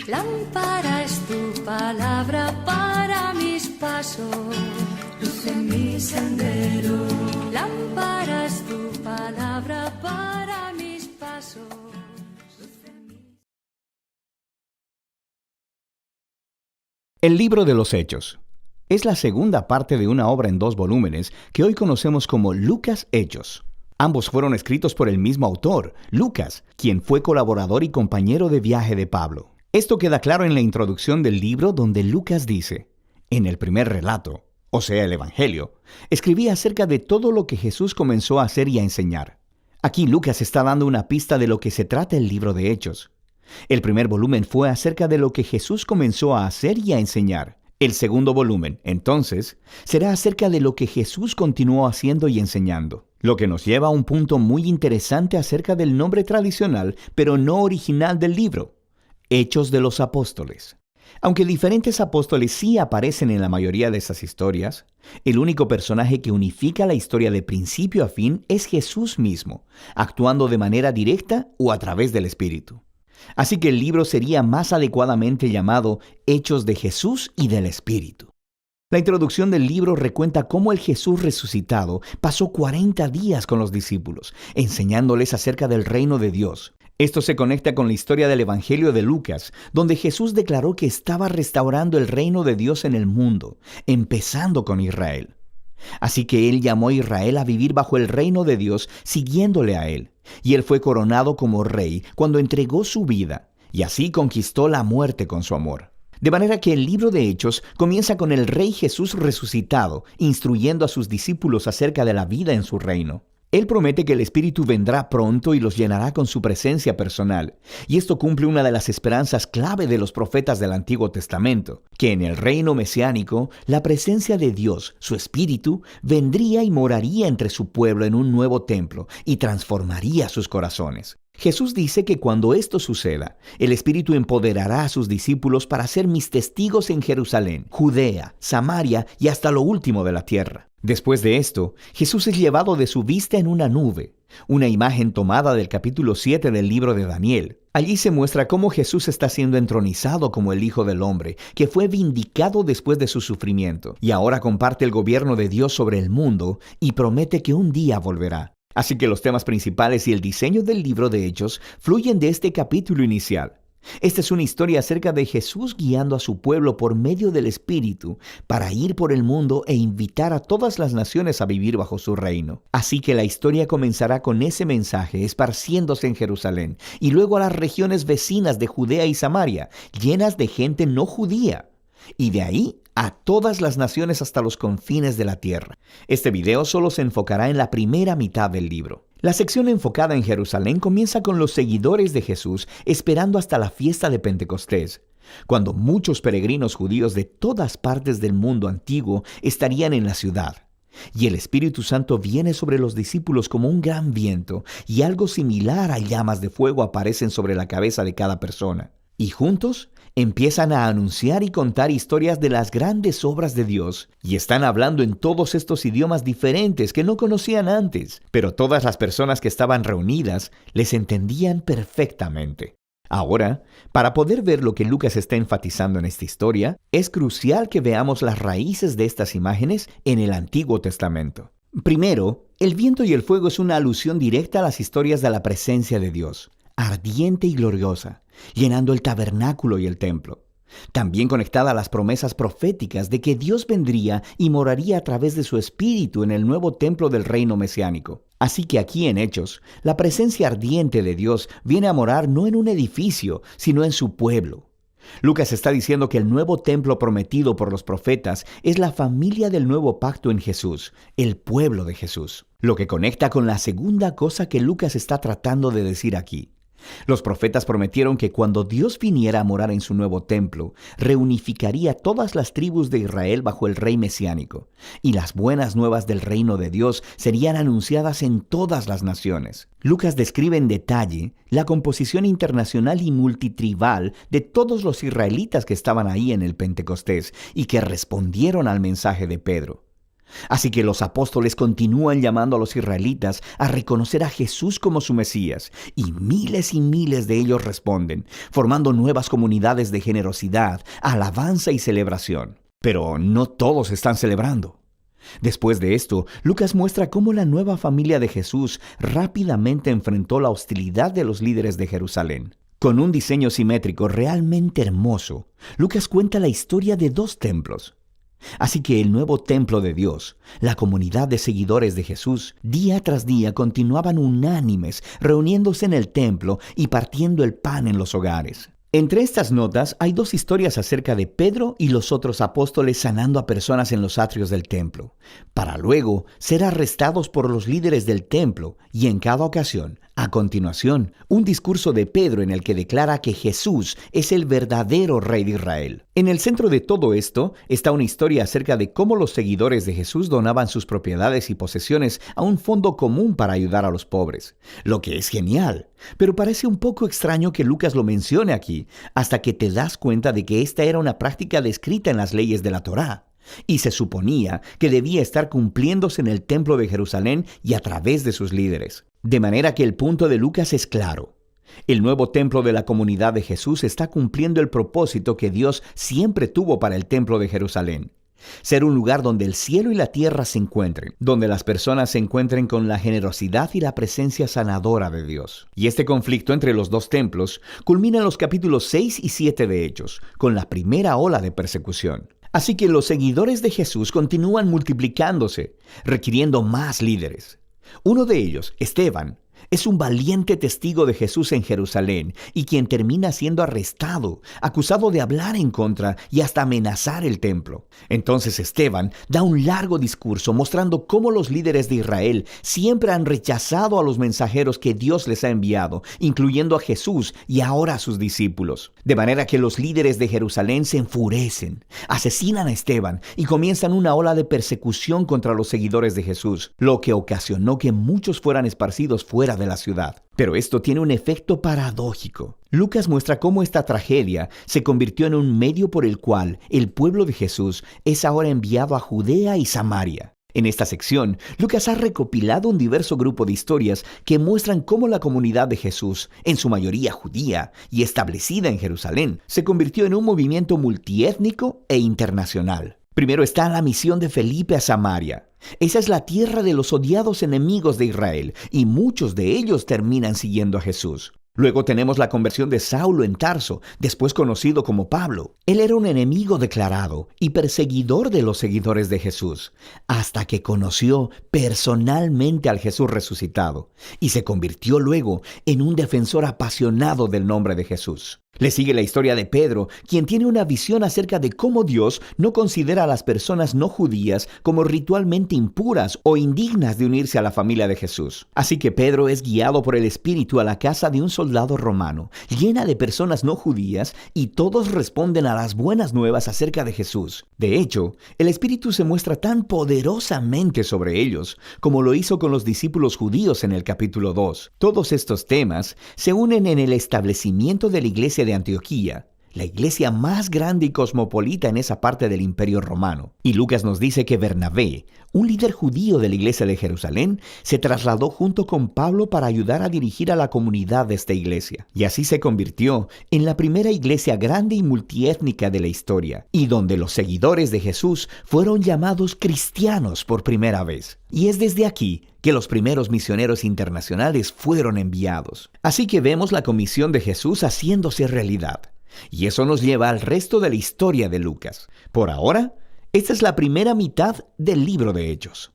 Lámpara es tu palabra para mis pasos, luz en mi sendero. Lámpara es tu palabra para mis pasos. El libro de los Hechos es la segunda parte de una obra en 2 volúmenes que hoy conocemos como Lucas Hechos. Ambos fueron escritos por el mismo autor, Lucas, quien fue colaborador y compañero de viaje de Pablo. Esto queda claro en la introducción del libro, donde Lucas dice: en el primer relato, o sea el Evangelio, escribí acerca de todo lo que Jesús comenzó a hacer y a enseñar. Aquí Lucas está dando una pista de lo que se trata el libro de Hechos. El primer volumen fue acerca de lo que Jesús comenzó a hacer y a enseñar. El segundo volumen, entonces, será acerca de lo que Jesús continuó haciendo y enseñando. Lo que nos lleva a un punto muy interesante acerca del nombre tradicional, pero no original del libro: Hechos de los Apóstoles. Aunque diferentes apóstoles sí aparecen en la mayoría de esas historias, el único personaje que unifica la historia de principio a fin es Jesús mismo, actuando de manera directa o a través del Espíritu. Así que el libro sería más adecuadamente llamado Hechos de Jesús y del Espíritu. La introducción del libro recuenta cómo el Jesús resucitado pasó 40 días con los discípulos, enseñándoles acerca del reino de Dios. Esto se conecta con la historia del Evangelio de Lucas, donde Jesús declaró que estaba restaurando el reino de Dios en el mundo, empezando con Israel. Así que Él llamó a Israel a vivir bajo el reino de Dios, siguiéndole a Él. Y Él fue coronado como rey cuando entregó su vida, y así conquistó la muerte con su amor. De manera que el libro de Hechos comienza con el Rey Jesús resucitado, instruyendo a sus discípulos acerca de la vida en su reino. Él promete que el Espíritu vendrá pronto y los llenará con su presencia personal. Y esto cumple una de las esperanzas clave de los profetas del Antiguo Testamento, que en el reino mesiánico, la presencia de Dios, su Espíritu, vendría y moraría entre su pueblo en un nuevo templo y transformaría sus corazones. Jesús dice que cuando esto suceda, el Espíritu empoderará a sus discípulos para ser mis testigos en Jerusalén, Judea, Samaria y hasta lo último de la tierra. Después de esto, Jesús es llevado de su vista en una nube, una imagen tomada del capítulo 7 del libro de Daniel. Allí se muestra cómo Jesús está siendo entronizado como el Hijo del Hombre, que fue vindicado después de su sufrimiento, y ahora comparte el gobierno de Dios sobre el mundo y promete que un día volverá. Así que los temas principales y el diseño del libro de Hechos fluyen de este capítulo inicial. Esta es una historia acerca de Jesús guiando a su pueblo por medio del Espíritu para ir por el mundo e invitar a todas las naciones a vivir bajo su reino. Así que la historia comenzará con ese mensaje esparciéndose en Jerusalén y luego a las regiones vecinas de Judea y Samaria, llenas de gente no judía. Y de ahí a todas las naciones hasta los confines de la tierra. Este video solo se enfocará en la primera mitad del libro. La sección enfocada en Jerusalén comienza con los seguidores de Jesús esperando hasta la fiesta de Pentecostés, cuando muchos peregrinos judíos de todas partes del mundo antiguo estarían en la ciudad. Y el Espíritu Santo viene sobre los discípulos como un gran viento, y algo similar a llamas de fuego aparecen sobre la cabeza de cada persona. Y juntos empiezan a anunciar y contar historias de las grandes obras de Dios, y están hablando en todos estos idiomas diferentes que no conocían antes, pero todas las personas que estaban reunidas les entendían perfectamente. Ahora, para poder ver lo que Lucas está enfatizando en esta historia, es crucial que veamos las raíces de estas imágenes en el Antiguo Testamento. Primero, el viento y el fuego es una alusión directa a las historias de la presencia de Dios, ardiente y gloriosa, llenando el tabernáculo y el templo. También conectada a las promesas proféticas de que Dios vendría y moraría a través de su Espíritu en el nuevo templo del reino mesiánico. Así que aquí en Hechos, la presencia ardiente de Dios viene a morar no en un edificio, sino en su pueblo. Lucas está diciendo que el nuevo templo prometido por los profetas es la familia del nuevo pacto en Jesús, el pueblo de Jesús. Lo que conecta con la segunda cosa que Lucas está tratando de decir aquí. Los profetas prometieron que cuando Dios viniera a morar en su nuevo templo, reunificaría todas las tribus de Israel bajo el rey mesiánico, y las buenas nuevas del reino de Dios serían anunciadas en todas las naciones. Lucas describe en detalle la composición internacional y multitribal de todos los israelitas que estaban ahí en el Pentecostés y que respondieron al mensaje de Pedro. Así que los apóstoles continúan llamando a los israelitas a reconocer a Jesús como su Mesías, y miles de ellos responden, formando nuevas comunidades de generosidad, alabanza y celebración. Pero no todos están celebrando. Después de esto, Lucas muestra cómo la nueva familia de Jesús rápidamente enfrentó la hostilidad de los líderes de Jerusalén. Con un diseño simétrico realmente hermoso, Lucas cuenta la historia de 2 templos. Así que el nuevo templo de Dios, la comunidad de seguidores de Jesús, día tras día continuaban unánimes, reuniéndose en el templo y partiendo el pan en los hogares. Entre estas notas hay 2 historias acerca de Pedro y los otros apóstoles sanando a personas en los atrios del templo, para luego ser arrestados por los líderes del templo y en cada ocasión, a continuación, un discurso de Pedro en el que declara que Jesús es el verdadero Rey de Israel. En el centro de todo esto está una historia acerca de cómo los seguidores de Jesús donaban sus propiedades y posesiones a un fondo común para ayudar a los pobres, lo que es genial. Pero parece un poco extraño que Lucas lo mencione aquí, hasta que te das cuenta de que esta era una práctica descrita en las leyes de la Torá, y se suponía que debía estar cumpliéndose en el templo de Jerusalén y a través de sus líderes. De manera que el punto de Lucas es claro. El nuevo templo de la comunidad de Jesús está cumpliendo el propósito que Dios siempre tuvo para el templo de Jerusalén. Ser un lugar donde el cielo y la tierra se encuentren, donde las personas se encuentren con la generosidad y la presencia sanadora de Dios. Y este conflicto entre los 2 templos culmina en los capítulos 6 y 7 de Hechos, con la primera ola de persecución. Así que los seguidores de Jesús continúan multiplicándose, requiriendo más líderes. Uno de ellos, Esteban, es un valiente testigo de Jesús en Jerusalén y quien termina siendo arrestado, acusado de hablar en contra y hasta amenazar el templo. Entonces Esteban da un largo discurso mostrando cómo los líderes de Israel siempre han rechazado a los mensajeros que Dios les ha enviado, incluyendo a Jesús y ahora a sus discípulos. De manera que los líderes de Jerusalén se enfurecen, asesinan a Esteban y comienzan una ola de persecución contra los seguidores de Jesús, lo que ocasionó que muchos fueran esparcidos fuera de la ciudad. Pero esto tiene un efecto paradójico. Lucas muestra cómo esta tragedia se convirtió en un medio por el cual el pueblo de Jesús es ahora enviado a Judea y Samaria. En esta sección, Lucas ha recopilado un diverso grupo de historias que muestran cómo la comunidad de Jesús, en su mayoría judía y establecida en Jerusalén, se convirtió en un movimiento multiétnico e internacional. Primero está la misión de Felipe a Samaria. Esa es la tierra de los odiados enemigos de Israel, y muchos de ellos terminan siguiendo a Jesús. Luego tenemos la conversión de Saulo en Tarso, después conocido como Pablo. Él era un enemigo declarado y perseguidor de los seguidores de Jesús, hasta que conoció personalmente al Jesús resucitado y se convirtió luego en un defensor apasionado del nombre de Jesús. Le sigue la historia de Pedro, quien tiene una visión acerca de cómo Dios no considera a las personas no judías como ritualmente impuras o indignas de unirse a la familia de Jesús. Así que Pedro es guiado por el Espíritu a la casa de un soldado romano, llena de personas no judías, y todos responden a las buenas nuevas acerca de Jesús. De hecho, el Espíritu se muestra tan poderosamente sobre ellos, como lo hizo con los discípulos judíos en el capítulo 2. Todos estos temas se unen en el establecimiento de la iglesia de Antioquía, la iglesia más grande y cosmopolita en esa parte del Imperio Romano. Y Lucas nos dice que Bernabé, un líder judío de la iglesia de Jerusalén, se trasladó junto con Pablo para ayudar a dirigir a la comunidad de esta iglesia. Y así se convirtió en la primera iglesia grande y multiétnica de la historia, y donde los seguidores de Jesús fueron llamados cristianos por primera vez. Y es desde aquí que los primeros misioneros internacionales fueron enviados. Así que vemos la comisión de Jesús haciéndose realidad. Y eso nos lleva al resto de la historia de Lucas. Por ahora, esta es la primera mitad del libro de Hechos.